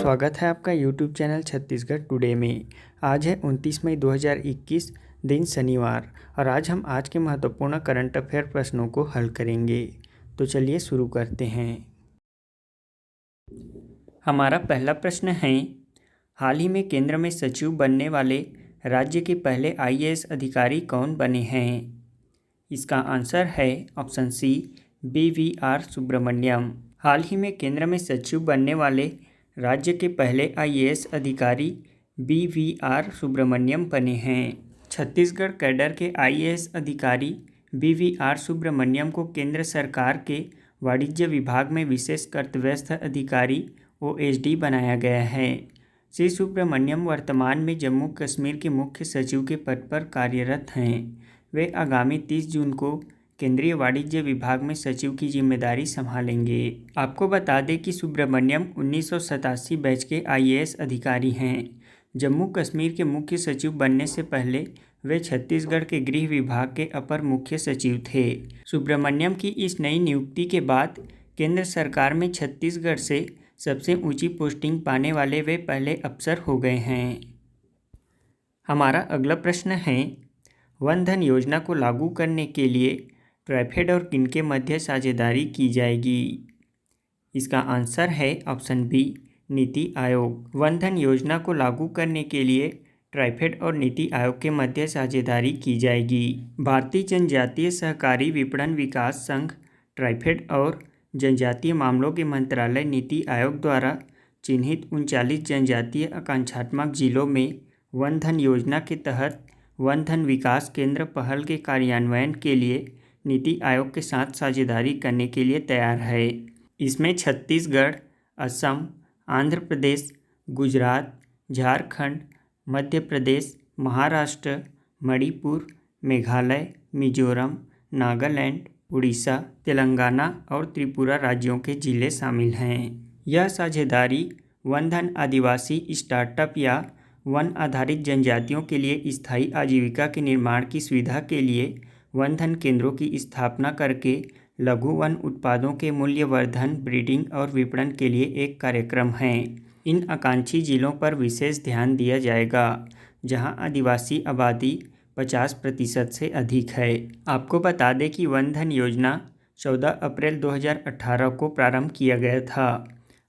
स्वागत है आपका YouTube चैनल छत्तीसगढ़ टुडे में। आज है 29 मई 2021 दिन शनिवार और आज के महत्वपूर्ण करंट अफेयर प्रश्नों को हल करेंगे। तो चलिए शुरू करते हैं। हमारा पहला प्रश्न है, हाल ही में केंद्र में सचिव बनने वाले राज्य के पहले IAS अधिकारी कौन बने हैं? इसका आंसर है ऑप्शन सी BVR सुब्रमण्यम। हाल ही में केंद्र में सचिव बनने वाले राज्य के पहले IAS अधिकारी BVR सुब्रमण्यम बने हैं। छत्तीसगढ़ कैडर के IAS अधिकारी BVR सुब्रमण्यम को केंद्र सरकार के वाणिज्य विभाग में विशेष कर्तव्यस्थ अधिकारी OSD बनाया गया है। श्री सुब्रमण्यम वर्तमान में जम्मू कश्मीर के मुख्य सचिव के पद पर कार्यरत हैं। वे आगामी 30 जून को केंद्रीय वाणिज्य विभाग में सचिव की जिम्मेदारी संभालेंगे। आपको बता दें कि सुब्रमण्यम 1987 बैच के IAS अधिकारी हैं। जम्मू कश्मीर के मुख्य सचिव बनने से पहले वे छत्तीसगढ़ के गृह विभाग के अपर मुख्य सचिव थे। सुब्रमण्यम की इस नई नियुक्ति के बाद केंद्र सरकार में छत्तीसगढ़ से सबसे ऊंची पोस्टिंग पाने वाले वे पहले अफसर हो गए हैं। हमारा अगला प्रश्न है, वन धन योजना को लागू करने के लिए ट्राइफेड और किनके मध्य साझेदारी की जाएगी? इसका आंसर है option B NITI Aayog. One धन योजना को लागू करने के लिए ट्राइफेड और नीति आयोग के मध्य साझेदारी की जाएगी। भारतीय जनजातीय सहकारी विपणन विकास संघ ट्राइफेड और जनजातीय मामलों के मंत्रालय नीति आयोग द्वारा चिन्हित 39 जनजातीय आकांक्षात्मक जिलों में वन धन योजना के तहत वन धन विकास केंद्र पहल के कार्यान्वयन के लिए नीति आयोग के साथ साझेदारी करने के लिए तैयार है। इसमें छत्तीसगढ़, असम, आंध्र प्रदेश, गुजरात, झारखंड, मध्य प्रदेश, महाराष्ट्र, मणिपुर, मेघालय, मिजोरम, नागालैंड, उड़ीसा, तेलंगाना और त्रिपुरा राज्यों के जिले शामिल हैं। यह साझेदारी वन धन आदिवासी स्टार्टअप या वन आधारित जनजातियों के लिए स्थायी आजीविका के निर्माण की सुविधा के लिए वन धन केंद्रों की स्थापना करके लघु वन उत्पादों के मूल्यवर्धन, ब्रीडिंग और विपणन के लिए एक कार्यक्रम है। इन आकांक्षी जिलों पर विशेष ध्यान दिया जाएगा जहां आदिवासी आबादी 50% से अधिक है। आपको बता दें कि वन धन योजना 14 अप्रैल 2018 को प्रारंभ किया गया था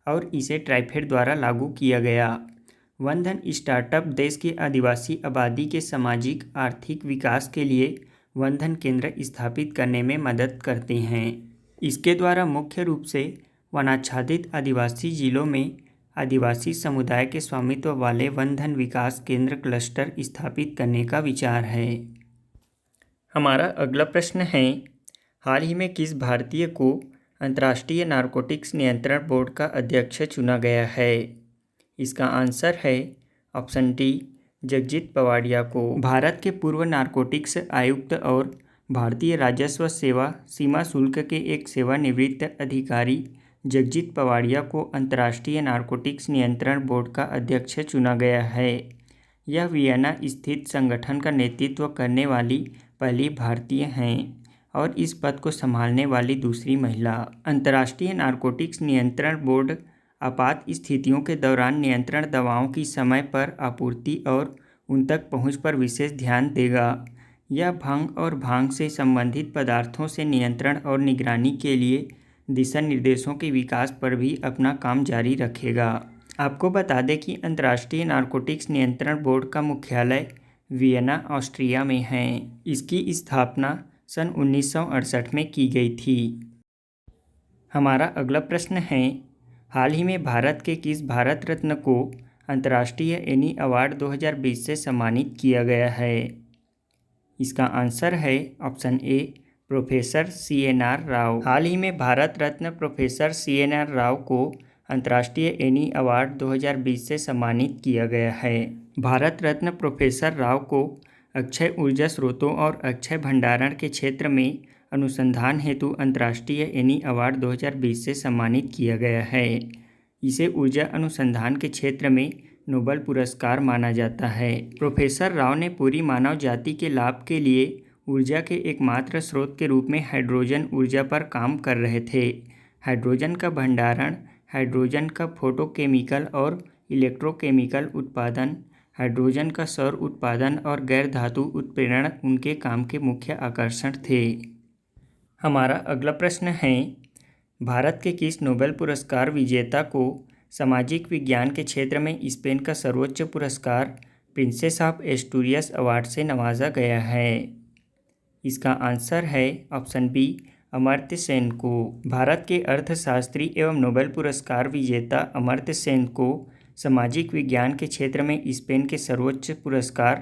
और इसे ट्राइफेड द्वारा लागू किया गया। वन धन स्टार्टअप देश के आदिवासी आबादी के सामाजिक आर्थिक विकास के लिए वन धन केंद्र स्थापित करने में मदद करते हैं। इसके द्वारा मुख्य रूप से वनाच्छादित आदिवासी जिलों में आदिवासी समुदाय के स्वामित्व वाले वन धन विकास केंद्र क्लस्टर स्थापित करने का विचार है। हमारा अगला प्रश्न है, हाल ही में किस भारतीय को अंतर्राष्ट्रीय नारकोटिक्स नियंत्रण बोर्ड का अध्यक्ष चुना गया है? इसका आंसर है ऑप्शन डी जगजीत पवाडिया को। भारत के पूर्व नारकोटिक्स आयुक्त और भारतीय राजस्व सेवा सीमा शुल्क के एक सेवानिवृत्त अधिकारी जगजीत पवाडिया को अंतर्राष्ट्रीय नारकोटिक्स नियंत्रण बोर्ड का अध्यक्ष चुना गया है। यह वियना स्थित संगठन का नेतृत्व करने वाली पहली भारतीय हैं और इस पद को संभालने वाली दूसरी महिला। अंतर्राष्ट्रीय नारकोटिक्स नियंत्रण बोर्ड आपात स्थितियों के दौरान नियंत्रण दवाओं की समय पर आपूर्ति और उन तक पहुंच पर विशेष ध्यान देगा। यह भांग और भांग से संबंधित पदार्थों से नियंत्रण और निगरानी के लिए दिशा निर्देशों के विकास पर भी अपना काम जारी रखेगा। आपको बता दें कि अंतर्राष्ट्रीय नारकोटिक्स नियंत्रण बोर्ड का मुख्यालय वियना, ऑस्ट्रिया में है। इसकी स्थापना सन 1968 में की गई थी। हमारा अगला प्रश्न है, हाल ही में भारत के किस भारत रत्न को अंतर्राष्ट्रीय एनी अवार्ड 2020 से सम्मानित किया गया है? इसका आंसर है option A professor CNR Rao. हाल ही में भारत रत्न प्रोफेसर CNR राव को अंतर्राष्ट्रीय एनी अवार्ड 2020 से सम्मानित किया गया है। भारत रत्न प्रोफेसर राव को अक्षय ऊर्जा स्रोतों और अक्षय भंडारण के क्षेत्र में अनुसंधान हेतु अंतर्राष्ट्रीय एनी अवार्ड 2020 से सम्मानित किया गया है। इसे ऊर्जा अनुसंधान के क्षेत्र में नोबेल पुरस्कार माना जाता है। प्रोफेसर राव ने पूरी मानव जाति के लाभ के लिए ऊर्जा के एकमात्र स्रोत के रूप में हाइड्रोजन ऊर्जा पर काम कर रहे थे। हाइड्रोजन का भंडारण हाइड्रोजन का फोटोकेमिकल और इलेक्ट्रोकेमिकल उत्पादन, हाइड्रोजन का सौर उत्पादन और गैर धातु उत्प्रेरण उनके काम के मुख्य आकर्षण थे। हमारा अगला प्रश्न है, भारत के किस नोबेल पुरस्कार विजेता को सामाजिक विज्ञान के क्षेत्र में स्पेन का सर्वोच्च पुरस्कार प्रिंसेस ऑफ एस्टूरियस अवार्ड से नवाजा गया है? इसका आंसर है ऑप्शन बी, अमर्त्य सेन को। भारत के अर्थशास्त्री एवं नोबेल पुरस्कार विजेता अमर्त्य सेन को सामाजिक विज्ञान के क्षेत्र में स्पेन के सर्वोच्च पुरस्कार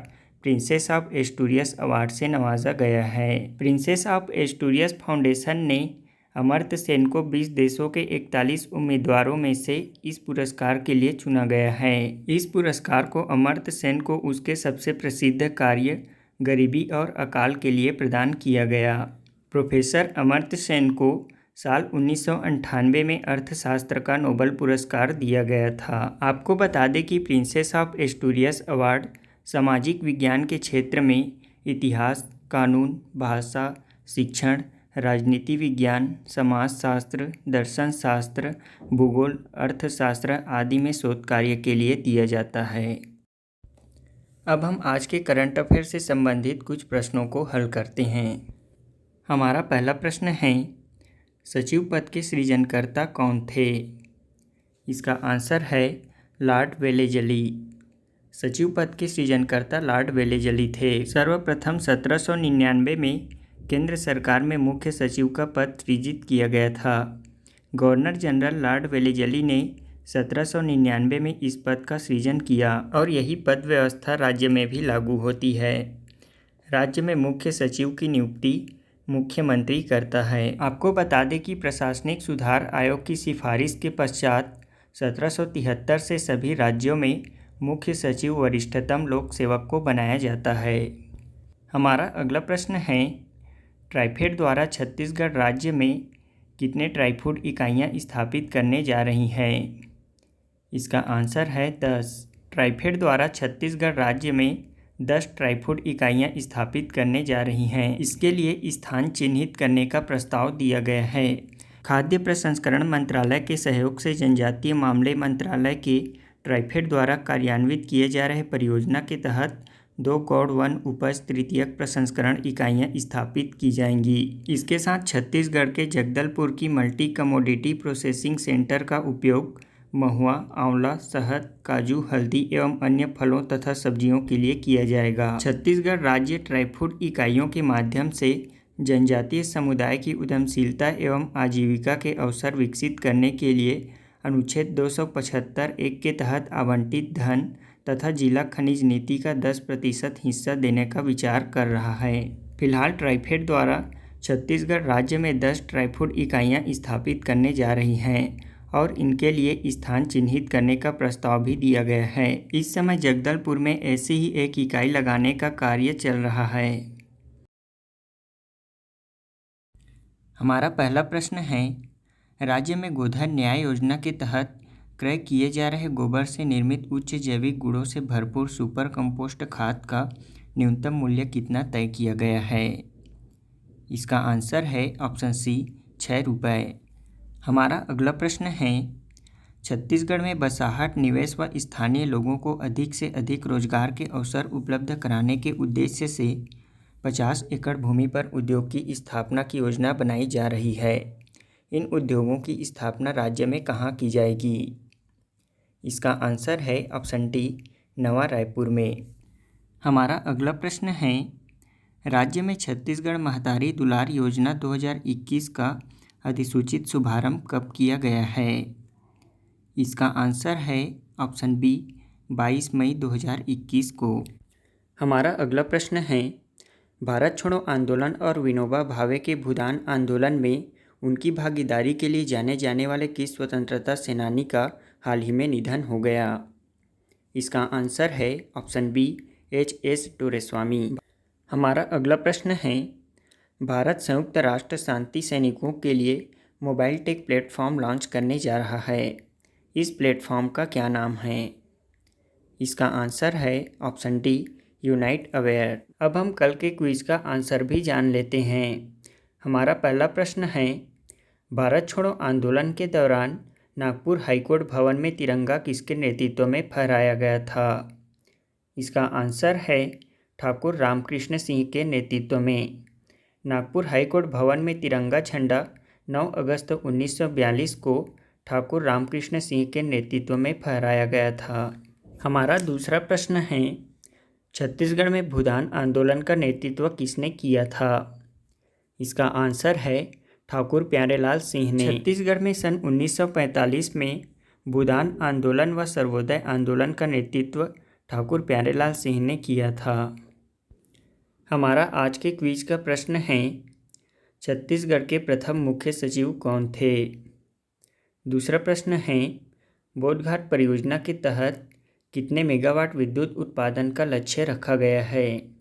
प्रिंसेस ऑफ एस्टूरियस अवार्ड से नवाजा गया है। प्रिंसेस ऑफ एस्टूरियस फाउंडेशन ने अमर्त्य सेन को 20 देशों के 41 उम्मीदवारों में से इस पुरस्कार के लिए चुना गया है। इस पुरस्कार को अमर्त्य सेन को उसके सबसे प्रसिद्ध कार्य गरीबी और अकाल के लिए प्रदान किया गया। प्रोफेसर अमर्त्य सेन को साल 1998 में अर्थशास्त्र का नोबेल पुरस्कार दिया गया था। आपको बता दें कि प्रिंसेस ऑफ एस्टूरियस अवार्ड सामाजिक विज्ञान के क्षेत्र में इतिहास, कानून, भाषा, शिक्षण, राजनीति विज्ञान, समाजशास्त्र, दर्शन शास्त्र, भूगोल, अर्थशास्त्र आदि में शोध कार्य के लिए दिया जाता है। अब हम आज के करंट अफेयर से संबंधित कुछ प्रश्नों को हल करते हैं। हमारा पहला प्रश्न है, सचिव पद के सृजनकर्ता कौन थे? इसका आंसर है लॉर्ड वेलेजली। सचिव पद के सृजनकर्ता लॉर्ड वेलेजली थे। सर्वप्रथम 1799 में केंद्र सरकार में मुख्य सचिव का पद सृजित किया गया था। गवर्नर जनरल लॉर्ड वेलेजली ने 1799 में इस पद का सृजन किया और यही पद व्यवस्था राज्य में भी लागू होती है। राज्य में मुख्य सचिव की नियुक्ति मुख्यमंत्री करता है। आपको बता दें कि प्रशासनिक सुधार आयोग की सिफारिश के पश्चात 1773 से सभी राज्यों में मुख्य सचिव वरिष्ठतम लोक सेवक को बनाया जाता है। हमारा अगला प्रश्न है, ट्राइफेड द्वारा छत्तीसगढ़ राज्य में कितने ट्राइफूड इकाइयाँ स्थापित करने जा रही हैं? इसका आंसर है 10। ट्राइफेड द्वारा छत्तीसगढ़ राज्य में 10 ट्राइफूड इकाइयाँ स्थापित करने जा रही हैं। इसके लिए स्थान चिन्हित करने का प्रस्ताव दिया गया है। खाद्य प्रसंस्करण मंत्रालय के सहयोग से जनजातीय मामले मंत्रालय के ट्राइफेड द्वारा कार्यान्वित किए जा रहे परियोजना के तहत 2 गौड़ वन उपज तृतीयक प्रसंस्करण इकाइयाँ स्थापित की जाएंगी। इसके साथ छत्तीसगढ़ के जगदलपुर की मल्टी कमोडिटी प्रोसेसिंग सेंटर का उपयोग महुआ, आंवला, शहद, काजू, हल्दी एवं अन्य फलों तथा सब्जियों के लिए किया जाएगा। छत्तीसगढ़ राज्य ट्राइफूड इकाइयों के माध्यम से जनजातीय समुदाय की उद्यमशीलता एवं आजीविका के अवसर विकसित करने के लिए अनुच्छेद 275(1) के तहत आवंटित धन तथा जिला खनिज नीति का 10% हिस्सा देने का विचार कर रहा है। फिलहाल ट्राइफेड द्वारा छत्तीसगढ़ राज्य में 10 ट्राइफूड इकाइयाँ स्थापित करने जा रही हैं और इनके लिए स्थान चिन्हित करने का प्रस्ताव भी दिया गया है। इस समय जगदलपुर में ऐसी ही एक इकाई लगाने का कार्य चल रहा है। हमारा पहला प्रश्न है, राज्य में गोधन न्याय योजना के तहत क्रय किए जा रहे गोबर से निर्मित उच्च जैविक गुणों से भरपूर सुपर कंपोस्ट खाद का न्यूनतम मूल्य कितना तय किया गया है? इसका आंसर है ऑप्शन सी, 6 रुपये। हमारा अगला प्रश्न है, छत्तीसगढ़ में बसाहट निवेश व स्थानीय लोगों को अधिक से अधिक रोजगार के अवसर उपलब्ध कराने के उद्देश्य से 50 एकड़ भूमि पर उद्योग की स्थापना की योजना बनाई जा रही है। इन उद्योगों की स्थापना राज्य में कहाँ की जाएगी? इसका आंसर है ऑप्शन डी, नवा रायपुर में। हमारा अगला प्रश्न है, राज्य में छत्तीसगढ़ महतारी दुलार योजना 2021 का अधिसूचित शुभारंभ कब किया गया है? इसका आंसर है ऑप्शन बी, 22 मई 2021 को। हमारा अगला प्रश्न है, भारत छोड़ो आंदोलन और विनोबा भावे के भूदान आंदोलन में उनकी भागीदारी के लिए जाने जाने वाले किस स्वतंत्रता सेनानी का हाल ही में निधन हो गया? इसका आंसर है ऑप्शन बी, H.S. डोरेस्वामी। हमारा अगला प्रश्न है, भारत संयुक्त राष्ट्र शांति सैनिकों के लिए मोबाइल टेक प्लेटफॉर्म लॉन्च करने जा रहा है। इस प्लेटफॉर्म का क्या नाम है? इसका आंसर है ऑप्शन डी, यूनाइट अवेयर। अब हम कल के क्विज का आंसर भी जान लेते हैं। हमारा पहला प्रश्न है, भारत छोड़ो आंदोलन के दौरान नागपुर हाईकोर्ट भवन में तिरंगा किसके नेतृत्व में फहराया गया था? इसका आंसर है ठाकुर रामकृष्ण सिंह के नेतृत्व में। नागपुर हाईकोर्ट भवन में तिरंगा झंडा 9 अगस्त 1942 को ठाकुर रामकृष्ण सिंह के नेतृत्व में फहराया गया था। हमारा दूसरा प्रश्न है, छत्तीसगढ़ में भूदान आंदोलन का नेतृत्व किसने किया था? इसका आंसर है ठाकुर प्यारेलाल सिंह ने। छत्तीसगढ़ में सन 1945 में भूदान आंदोलन व सर्वोदय आंदोलन का नेतृत्व ठाकुर प्यारेलाल सिंह ने किया था। हमारा आज के क्विज का प्रश्न है, छत्तीसगढ़ के प्रथम मुख्य सचिव कौन थे? दूसरा प्रश्न है, बोधघाट परियोजना के तहत कितने मेगावाट विद्युत उत्पादन का लक्ष्य रखा गया है?